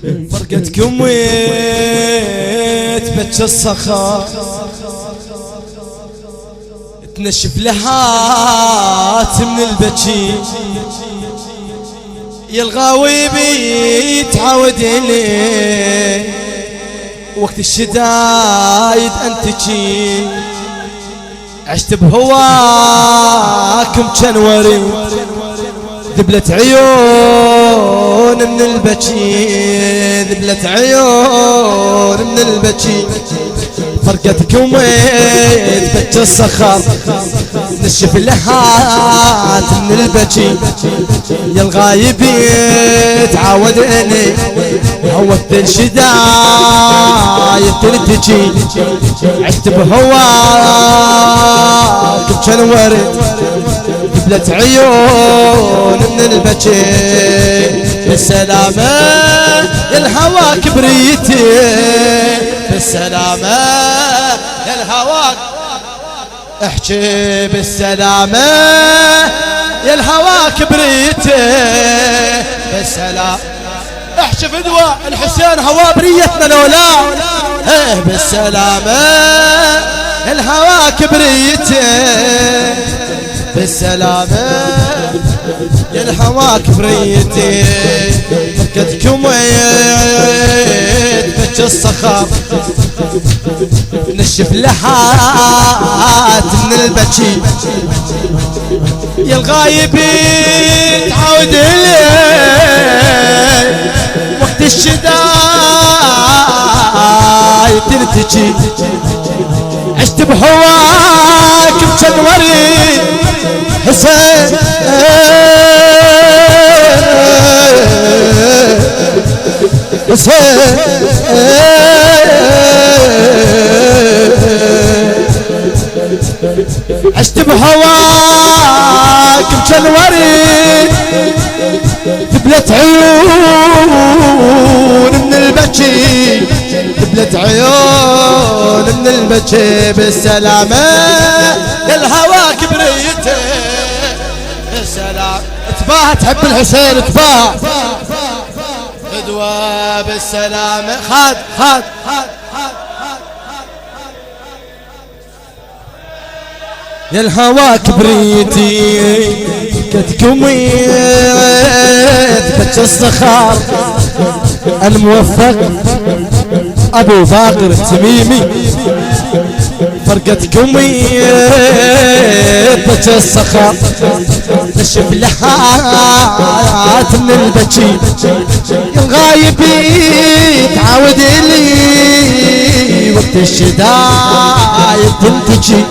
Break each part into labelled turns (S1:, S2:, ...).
S1: فرقتكم ويتبتش الصخر تنشف لهات من البكي يا الغاوي بيتعود إليه وقت الشدايد أنتجي عشت بهواكم كنوري ذبلت عيون من البكي ذبلت عيون من البكي فرقتكم ويتبكى الصخر نشف لهات من البكي يا الغايب يتعود إني عودت الشدايد تنتجي عشت بهواكم كنوري ذبلت عيون من البكي بالسلامة يا الهوى كبريتي بالسلامة يا الهوى احكي بالسلامة يا الهوى كبريتي بالسلامة احكي فدوى الحسين هوا بريتنا لولا ايه بالسلامة يا الهوى كبريتي بالسلامة يا الهوى كبريتي فرقتكم ويتبكى الصخر نشف لحات من البكي يا الغايب يتعود إليه وقت الشدايد تنتجي عشت بهواكم كنوري حسين حسين عشت بهواكم كالوريد ذبلت عيون من البكي ذبلت عيون من البكي بالسلامة يا الهوى كبريته بالسلام اتباها تحب الحسين اتباها فدوى بالسلامة خاد يا الهوى كبريتي كتكم ويتبكى الصخر الموفق ابو باقر التميمي فرقتكم ويتبكى الصخر نشف لحات من البكي الغايب يتعود إلي وقت الشدايد تنتجي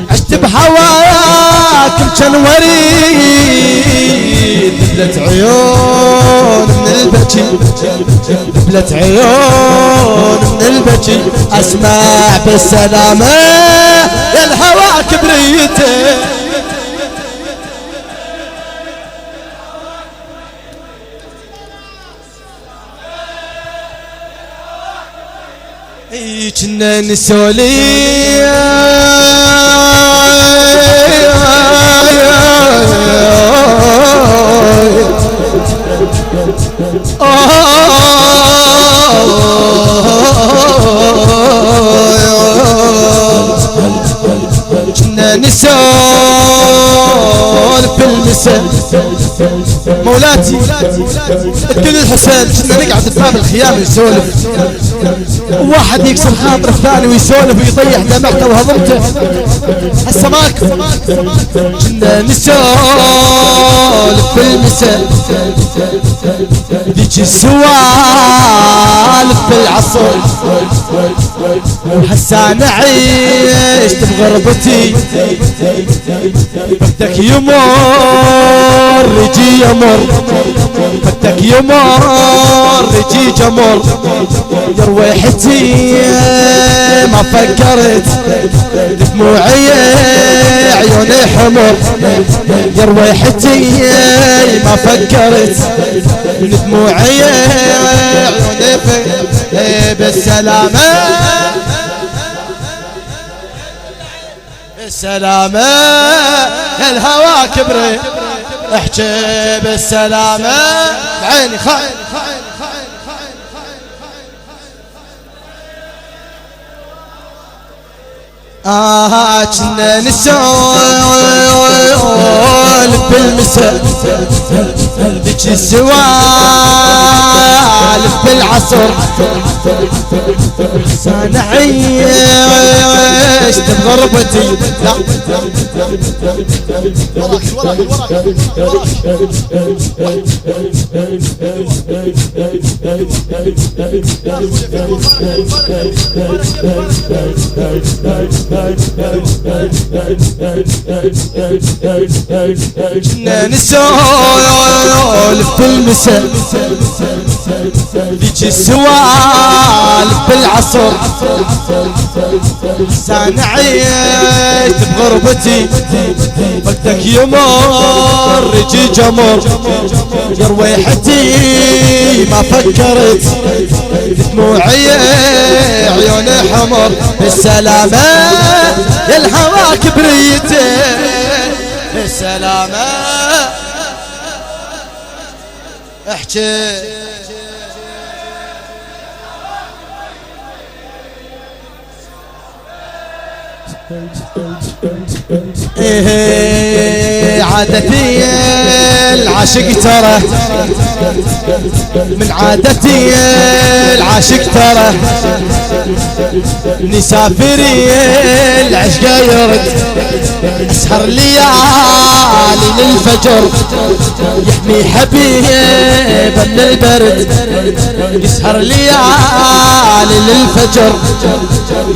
S1: عشت بهواكم كنوريد ذبلت عيون من البكي ذبلت عيون من البكي اسمع بالسلامة يا الهوى كبريته كنا نسولي كنا نسولف بالمساء مولاتي تقول الحسين كنا نقعد بباب الخيام نسولف واحد يكسر خاطر الثاني ويسولف ويطيح دمعته وهضمته هسه ماكو كنا نسولف بالمساء ذيك السوالف بالعصر وهسه انا عشت بغربتي بدك يمر يجي يمر بدك يمر يجي جمر يا رويحتي ما فكرت دموعي عيوني حمر يا رويحتي ما فكرت دموعي عيوني بالسلامة بالسلامة يا الهوى كبري احكي بالسلامة عيني خاين كنا نسولف بالمساء ذيك السوالف بالعصر انا عيشت بغربتي لا كنا نسولف بالمساء ذيك السوالف بالعصر انا عيشت بغربتي وقتك يمر يجي جمر يا رويحتي ما فكرت دموعي عيون حمر بالسلامة يا الهوى كبريته بالسلامة احكي عادتي العاشق ترى من عادتي العاشق ترى نسافري العشق يرد اسهر ليالي للفجر يحمي حبيبه من البرد يسهر ليالي للفجر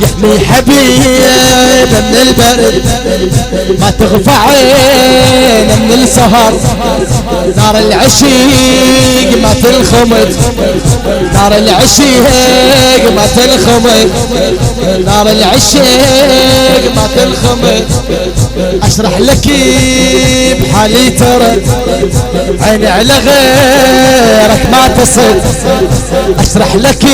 S1: يحمي حبيبه من البرد ما تغفى عينه من السهر نار العشيق ما تنخمد نار العشيق ما تنخمد نار العشيق ما تنخمد اشرح لك بحالي ترى عيني على غيرك ما تصد اشرح لك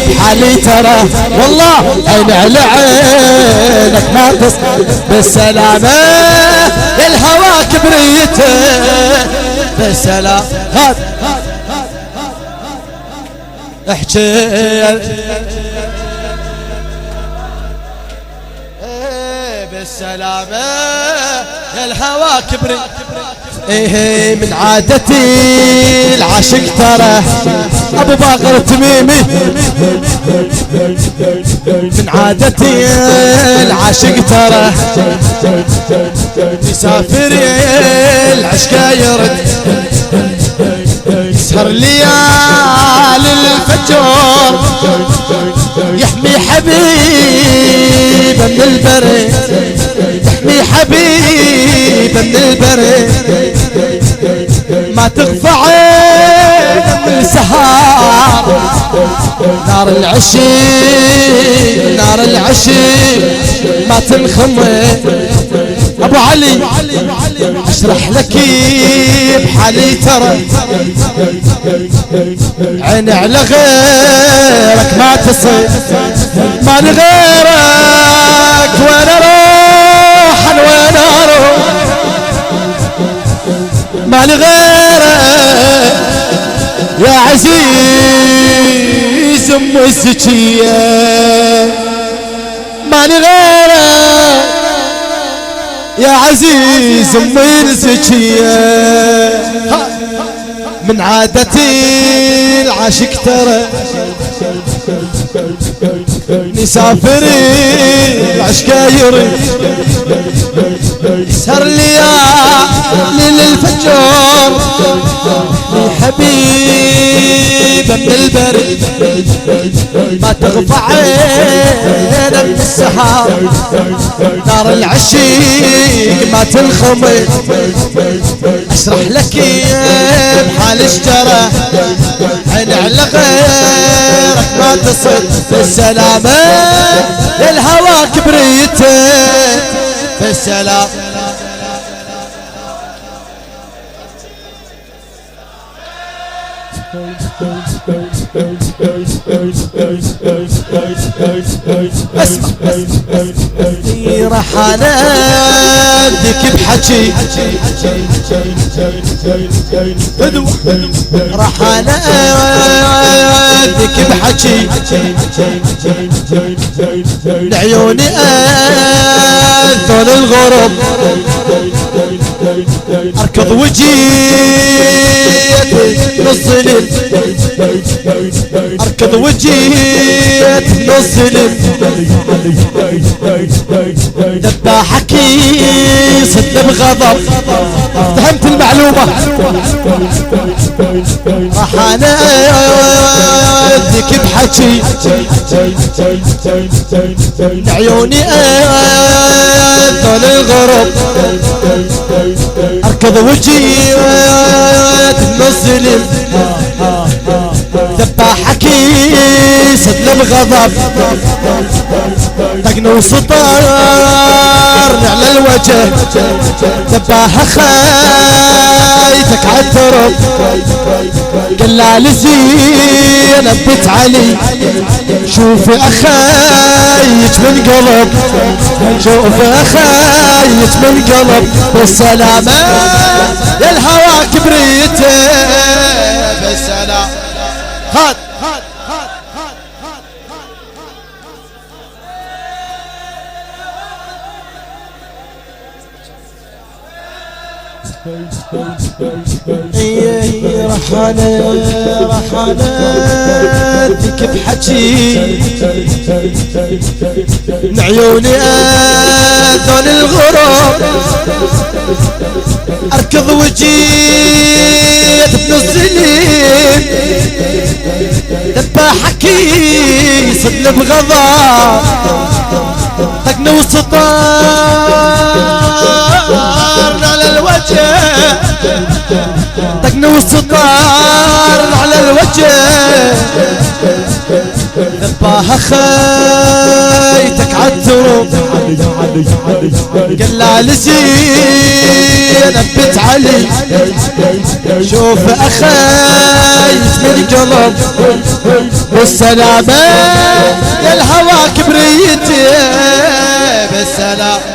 S1: بحالي ترى والله عيني على عينك ما تصد بالسلامة الهوى كبريته بالسلام هات احكي بالسلامة الهوى كبري ايه من عادتي العاشق ترى ابو باقر تميمي من عادتي العاشق ترى يسافر العشق يرد يسهر ليالي الفجر يحمي حبيبه من البرد يحمي حبيبه من البرد ما تغفى عينه من السهر نار العشيق نار العشيق ما تنخمد ابو علي اشرح لك بحالي ترى عيني على غيرك ما تصير ما لغيرك وين اروح وين اروح ما لغيرك يا عزيز ام الزكيه ما لغيرك يا عزيز ام الزكيه من عادتي العاشق ترى نسافري العشق يرد يسهر ليالي للفجر يا حبيبه من البرد ما تغفى عينه من السهر نار العشيق ما تنخمد اشرح لك بحال اشترى عين على غيرك ما تصل بالسلامة للهوى كبريته بالسلام راح اناديك بحكي راح اناديك بحكي لعيوني اذن الغرب اركض وجيت نصلم اركض وجيت نصلم دباحك يصد بغضب فهمت المعلومة راح اناديك بحكي لعيوني اذن الغرب اركض وجيت نصلم دباحك يصد بغضب طقنا وسطار على الوجه دباها خايفك عالدرب قلال زينب بنت علي شوف اخايك من قلب شوف اخايك من قلب بالسلامة يا الهوى كبريته بالسلام هات راح اناديك بحكي لعيوني اذن الغرب اركض وجيت بنزلين دباحك يصد بغضب طقنا وسطار على الوجه طقنا وسطار على الوجه ذباها خيتك عالدروب قلال زينب بنت علي شوف اخايك من قلب والسلامة يا الهوى كبريتي بالسلام